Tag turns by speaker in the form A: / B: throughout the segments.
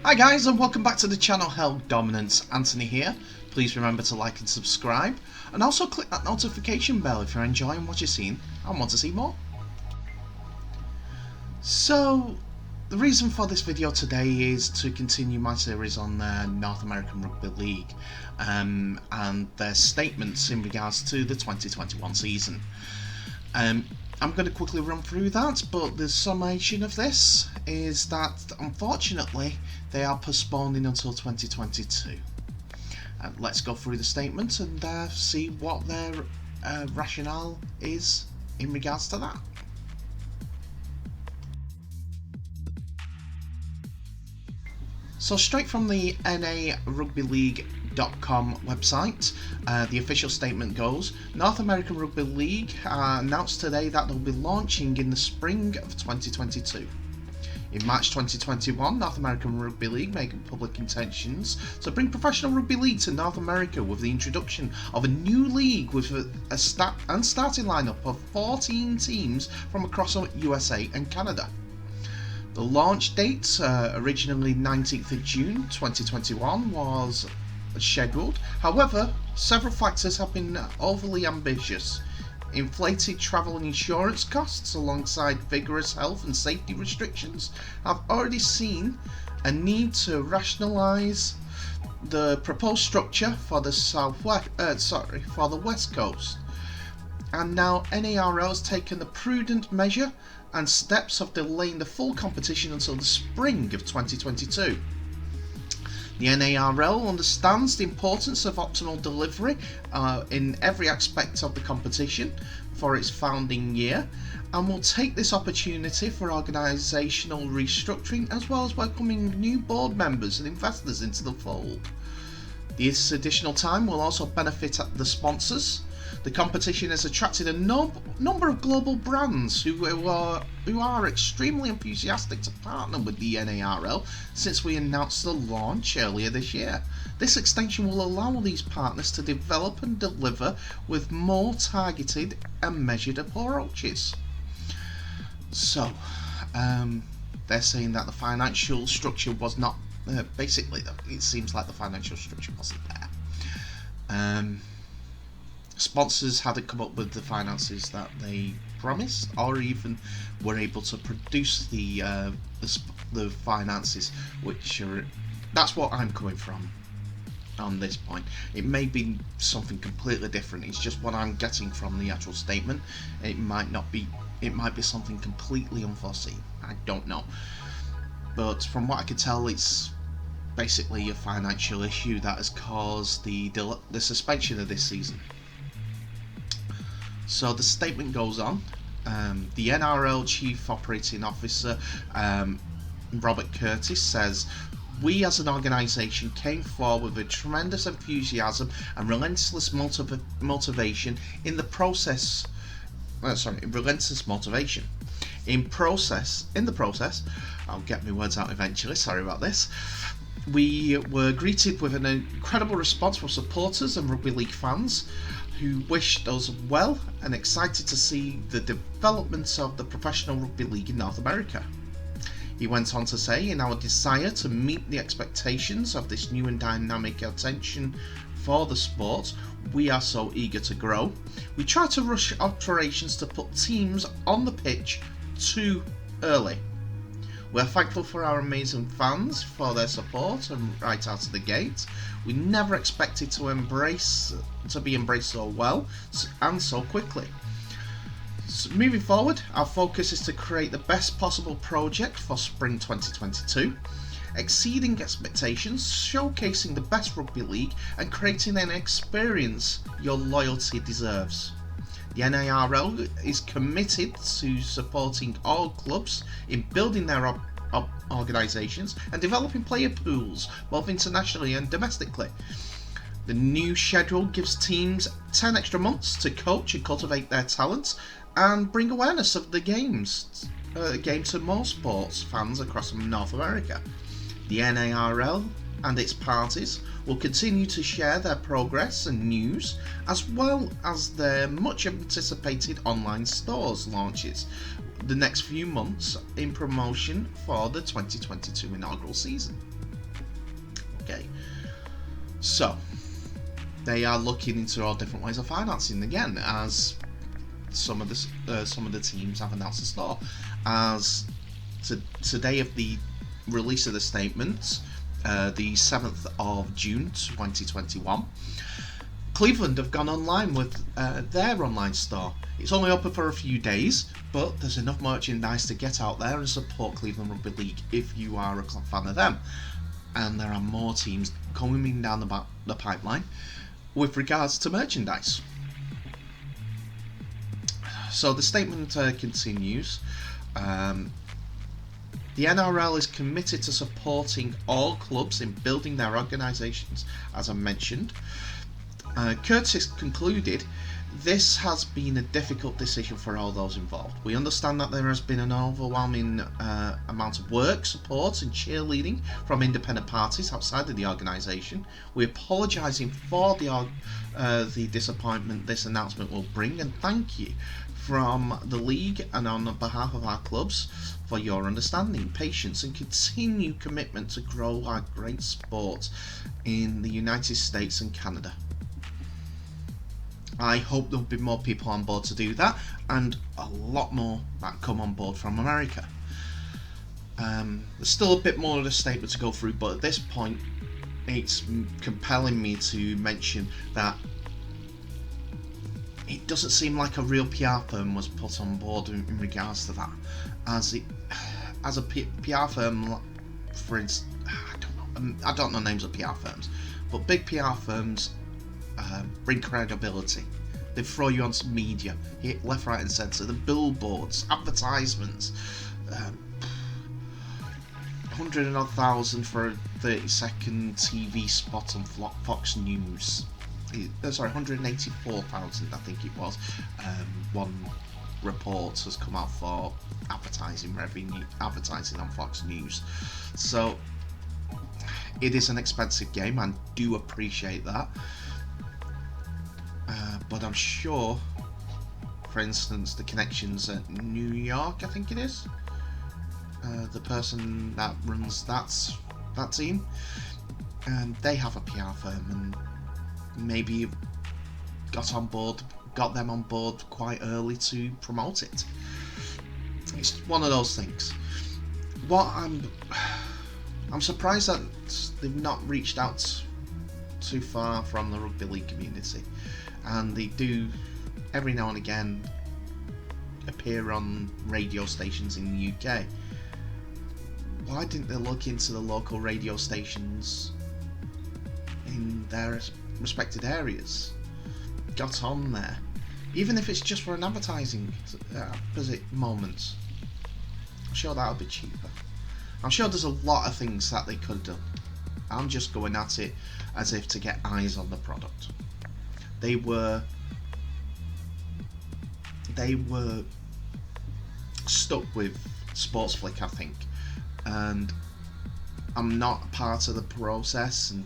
A: Hi guys, and welcome back to the channel. Hell Dominance, Anthony here. Please remember to like and subscribe, and also click that notification bell if you're enjoying what you're seeing and want to see more. So, the reason for this video today is to continue my series on North American Rugby League and their statements in regards to the 2021 season. I'm going to quickly run through that, but the summation of this is that unfortunately they are postponing until 2022. Let's go through the statement and see what their rationale is in regards to that. So straight from the NARLRugbyLeague.com website, the official statement goes, North American Rugby League announced today that they'll be launching in the spring of 2022. In March 2021, North American Rugby League made public intentions to bring professional rugby league to North America with the introduction of a new league with a starting lineup of 14 teams from across USA and Canada. The launch date, originally 19th of June 2021, was scheduled. However, several factors have been overly ambitious. Inflated travel and insurance costs alongside vigorous health and safety restrictions have already seen a need to rationalise the proposed structure for the West Coast. And now NARL has taken the prudent measure and steps of delaying the full competition until the spring of 2022. The NARL understands the importance of optimal delivery in every aspect of the competition for its founding year, and will take this opportunity for organisational restructuring as well as welcoming new board members and investors into the fold. This additional time will also benefit the sponsors. The competition has attracted a number of global brands who are extremely enthusiastic to partner with the NARL since we announced the launch earlier this year. This extension will allow these partners to develop and deliver with more targeted and measured approaches. So, they're saying that the financial structure was not, basically it seems like the financial structure wasn't there. Sponsors hadn't come up with the finances that they promised, or even were able to produce the finances, that's what I'm coming from on this point. It may be something completely different. It's just what I'm getting from the actual statement. It might be something completely unforeseen. I don't know, but from what I can tell, it's basically a financial issue that has caused the suspension of this season. So the statement goes on. The NRL Chief Operating Officer, Robert Curtis, says, "We as an organisation came forward with tremendous enthusiasm and relentless motivation in the process. Relentless motivation. In the process, I'll get my words out eventually, sorry about this. We were greeted with an incredible response from supporters and rugby league fans who wished us well and excited to see the development of the professional rugby league in North America." He went on to say, "In our desire to meet the expectations of this new and dynamic attention for the sport, we are so eager to grow. We try to rush operations to put teams on the pitch too early. We're thankful for our amazing fans for their support and right out of the gate. We never expected to be embraced so well and so quickly. So moving forward, our focus is to create the best possible project for spring 2022, exceeding expectations, showcasing the best rugby league and creating an experience your loyalty deserves. The NARL is committed to supporting all clubs in building their organisations and developing player pools, both internationally and domestically. The new schedule gives teams 10 extra months to coach and cultivate their talents and bring awareness of the game to more sports fans across North America. The NARL and its parties will continue to share their progress and news, as well as their much anticipated online stores launches the next few months in promotion for the 2022 inaugural season. So they are looking into all different ways of financing again, as some of the teams have announced a store. As today of the release of the statement, the 7th of June 2021, Cleveland have gone online with their online store. It's only open for a few days, but there's enough merchandise to get out there and support Cleveland Rugby League if you are a fan of them. And there are more teams coming down the pipeline with regards to merchandise. So the statement continues. The NRL is committed to supporting all clubs in building their organisations, as I mentioned. Curtis concluded, "This has been a difficult decision for all those involved. We understand that there has been an overwhelming amount of work, support and cheerleading from independent parties outside of the organisation. We're apologising for the disappointment this announcement will bring, and thank you from the league and on behalf of our clubs for your understanding, patience and continued commitment to grow our great sport in the United States and Canada." I hope there'll be more people on board to do that, and a lot more that come on board from America. There's still a bit more of the statement to go through, but at this point it's compelling me to mention that it doesn't seem like a real PR firm was put on board in regards to that. As a PR firm, for instance, I don't know names of PR firms, but big PR firms bring credibility. They throw you on some media, hit left, right and centre, the billboards, advertisements, 100,000 for a 30-second TV spot on Fox News. Sorry, 184,000 I think it was. One report has come out for advertising revenue, advertising on Fox News. So it is an expensive game, and do appreciate that. But I'm sure, for instance, the connections at New York, I think it is, the person that runs that team, they have a PR firm, and maybe got them on board quite early to promote it. It's one of those things. I'm surprised that they've not reached out too far from the rugby league community, and they do every now and again appear on radio stations in the UK. Why didn't they look into the local radio stations in their respected areas? Got on there, even if it's just for an advertising moment. I'm sure that'll be cheaper. I'm sure there's a lot of things that they could have done. I'm just going at it as if to get eyes on the product. They were stuck with Sportsflick, I think, and I'm not part of the process, and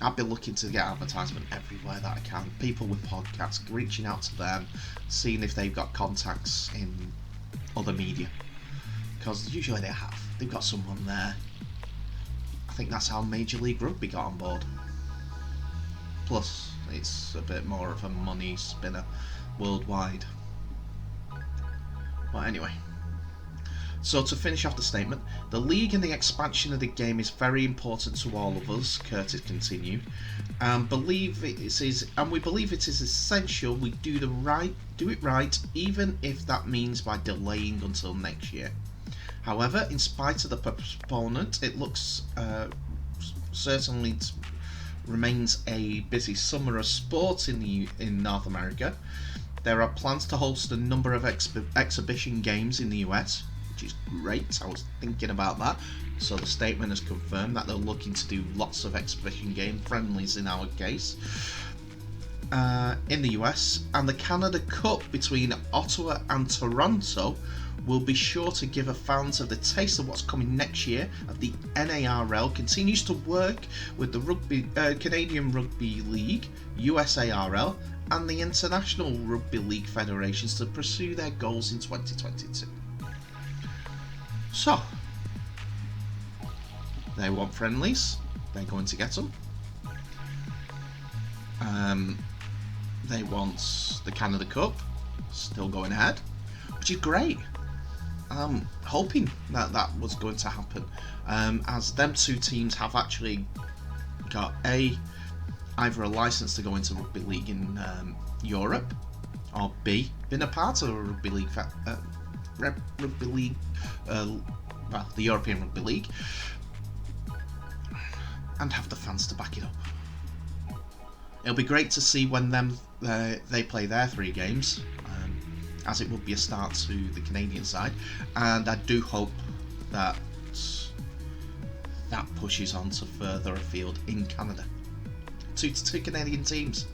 A: I've been looking to get advertisement everywhere that I can. People with podcasts, reaching out to them, seeing if they've got contacts in other media, because usually they've got someone there. I think that's how Major League Rugby got on board. Plus, it's a bit more of a money spinner worldwide. But anyway, so to finish off the statement, the league and the expansion of the game is very important to all of us, Curtis continued, and we believe it is essential we do it right, even if that means by delaying until next year. However, in spite of the postponement, it looks certainly remains a busy summer of sports in North America. There are plans to host a number of exhibition games in the US, which is great. I was thinking about that. So the statement has confirmed that they're looking to do lots of exhibition game friendlies in our case in the US, and the Canada Cup between Ottawa and Toronto will be sure to give fans of the taste of what's coming next year. Of the NARL continues to work with the Canadian Rugby League, USARL, and the International Rugby League federations to pursue their goals in 2022. So, they want friendlies, they're going to get them. They want the Canada Cup still going ahead, which is great. I'm hoping that that was going to happen, as them two teams have actually got either a license to go into rugby league in Europe, or B, been a part of a rugby league, the European Rugby League, and have the fans to back it up. It'll be great to see when they play their 3 games, as it would be a start to the Canadian side, and I do hope that that pushes on to further afield in Canada. 2 Canadian teams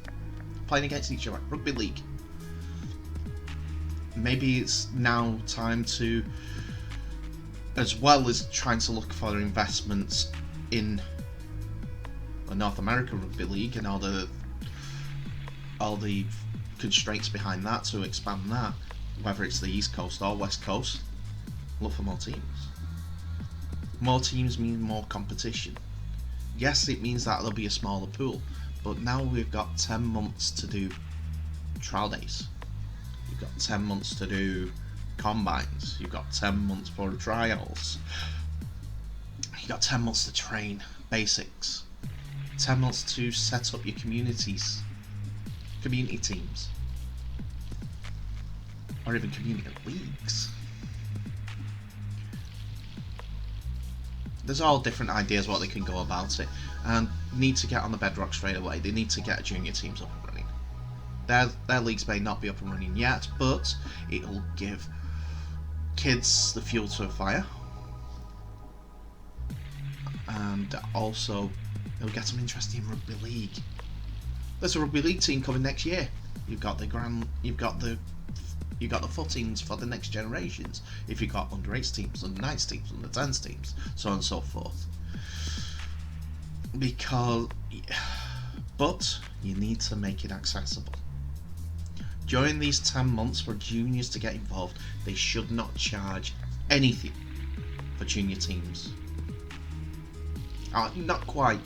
A: playing against each other, rugby league. Maybe it's now time to, as well as trying to look for investments in the North American Rugby League and all the constraints behind that, to expand that, whether it's the East Coast or West Coast, look for more teams. More teams mean more competition. Yes, it means that there'll be a smaller pool, but now we've got 10 months to do trial days. You've got 10 months to do combines. You've got 10 months for trials. You've got 10 months to train basics. 10 months to set up your community teams, or even community leagues. There's all different ideas what they can go about it, and need to get on the bedrock straight away. They need to get junior teams up and running. Their leagues may not be up and running yet, but it'll give kids the fuel to a fire, and also it'll get them interested in rugby league. There's a rugby league team coming next year. You've got the footings for the next generations. If you've got under 8s teams, under 9s teams, under 10s teams, so on and so forth. But you need to make it accessible. During these 10 months for juniors to get involved, they should not charge anything for junior teams. Not quite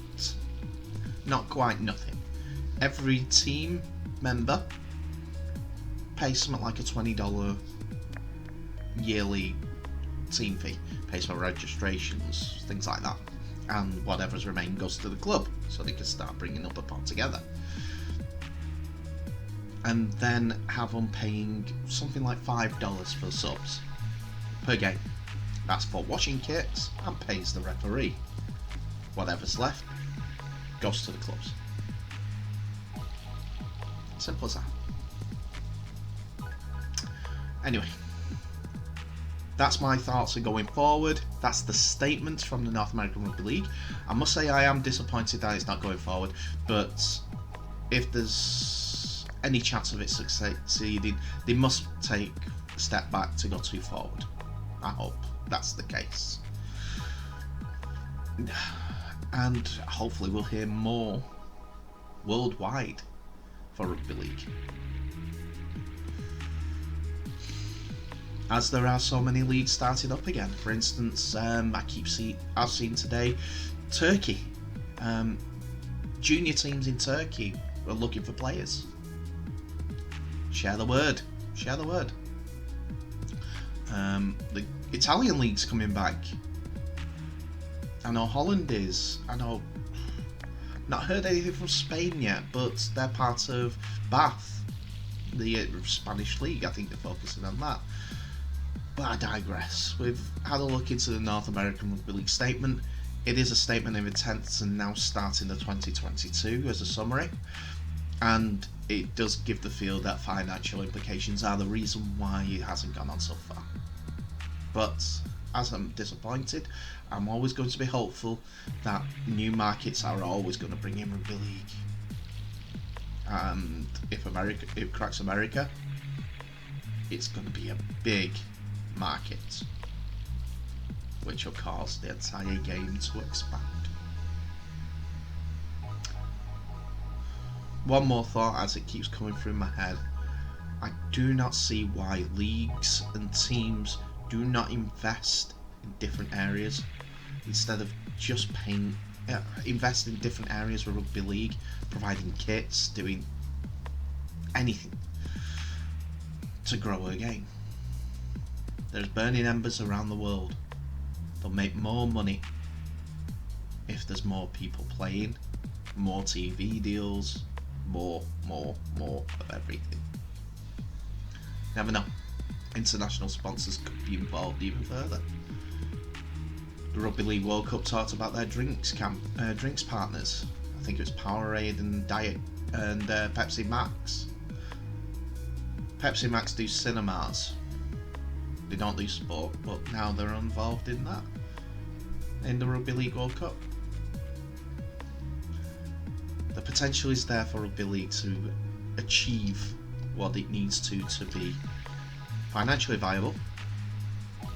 A: nothing. Every team member pays something like a $20 yearly team fee, pays for registrations, things like that, and whatever's remaining goes to the club so they can start bringing up a pot together. And then have them paying something like $5 for subs per game. That's for washing kits and pays the referee. Whatever's left goes to the clubs. Simple as that. Anyway, that's my thoughts on going forward. That's the statement from the North American Rugby League. I must say I am disappointed that it's not going forward, but if there's any chance of it succeeding, they must take a step back to go too forward. I hope that's the case. And hopefully we'll hear more worldwide for rugby league, as there are so many leagues starting up again. For instance, I've seen today Turkey, junior teams in Turkey are looking for players. Share the word. The Italian league's coming back. I know Holland is. I know. Not heard anything from Spain yet, but they're part of Bath, the Spanish league. I think they're focusing on that. But I digress. We've had a look into the North American Rugby League statement. It is a statement of intent to now start in the 2022 as a summary, and it does give the feel that financial implications are the reason why it hasn't gone on so far. But as I'm disappointed, I'm always going to be hopeful that new markets are always going to bring in rugby league. And if it cracks America, it's going to be a big market, which will cause the entire game to expand. One more thought as it keeps coming through my head. I do not see why leagues and teams do not invest in different areas instead of just paying invest in different areas of rugby league, providing kits, doing anything to grow a game. There's burning embers around the world. They'll make more money if there's more people playing, more TV deals, more of everything. Never know. International sponsors could be involved even further. The Rugby League World Cup talked about their drinks partners. I think it was Powerade and Diet and Pepsi Max. Pepsi Max do cinemas. They don't do sport, but now they're involved in that. In the Rugby League World Cup. The potential is there for Rugby League to achieve what it needs to be financially viable,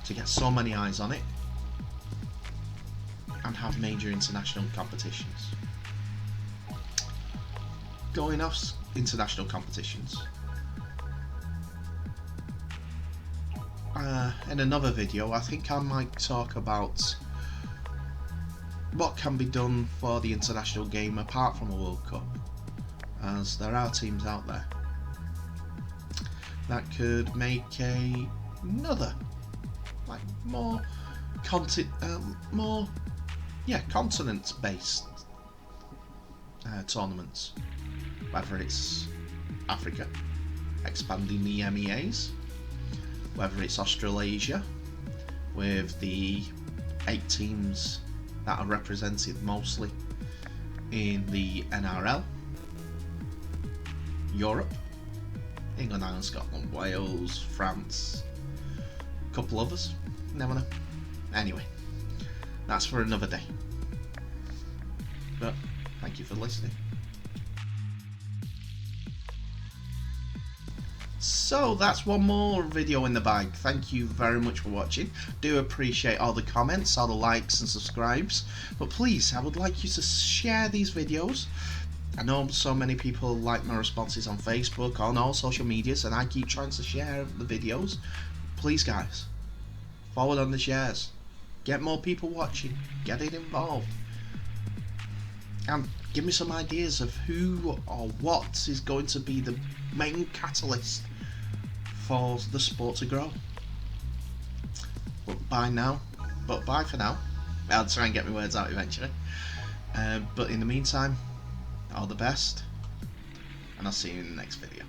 A: to get so many eyes on it, and have major international competitions. Going off international competitions, in another video I think I might talk about what can be done for the international game apart from a World Cup, as there are teams out there that could make another, like, more continent-based tournaments, whether it's Africa, expanding the MEAs, whether it's Australasia with the 8 teams that are represented mostly in the NRL, Europe, England, Ireland, Scotland, Wales, France, a couple others, never know. Anyway, that's for another day. But thank you for listening. So that's one more video in the bag. Thank you very much for watching. Do appreciate all the comments, all the likes and subscribes. But please, I would like you to share these videos. I know so many people like my responses on Facebook, on all social medias, and I keep trying to share the videos. Please guys, forward on the shares. Get more people watching. Get it involved. And give me some ideas of who or what is going to be the main catalyst for the sport to grow. But bye for now. I'll try and get my words out eventually. But in the meantime, all the best, and I'll see you in the next video.